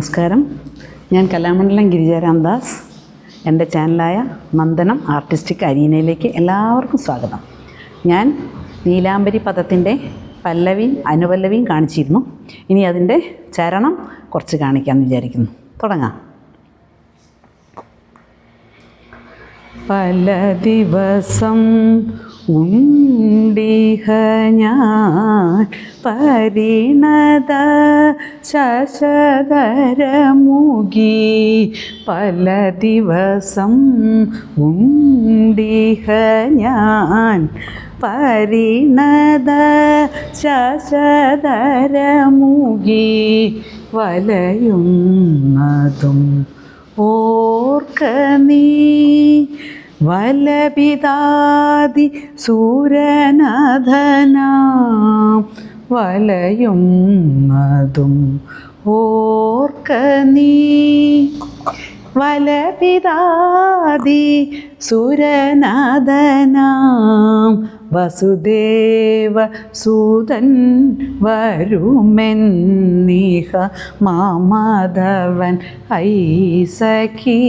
നമസ്കാരം. ഞാൻ കലാമണ്ഡലം ഗിരിജാരാംദാസ്. എൻ്റെ ചാനലായ നന്ദനം ആർട്ടിസ്റ്റിക് അരീനയിലേക്ക് എല്ലാവർക്കും സ്വാഗതം. ഞാൻ നീലാംബരി പദത്തിൻ്റെ പല്ലവിയും അനുപല്ലവിയും കാണിച്ചിരുന്നു. ഇനി അതിൻ്റെ ചരണം കുറച്ച് കാണിക്കാമെന്ന് വിചാരിക്കുന്നു. തുടങ്ങാം. പല ദിവസം ഉണ്ടിഹ ഞാൻ പരിണത ശശധരമുഖി. പല ദിവസം ഉണ്ടിഹ ഞാൻ പരിണത ശശധരമുഖി. വലയുന്നതും ഓർക്ക നീ വലപിതാതി സൂരനാഥനാം. വലയുന്നതും ഓർക്ക നീ വലപിതാതി സുരനാഥനാം. വസുദേവ സൂതൻ വരുമെന്നിഹ മാമധവൻ ഐസഖി.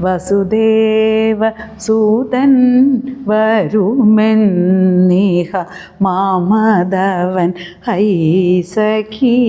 വസുദേവ സൂതൻ വരുമെന്നിഹ മാമധവൻ ഐസഖി.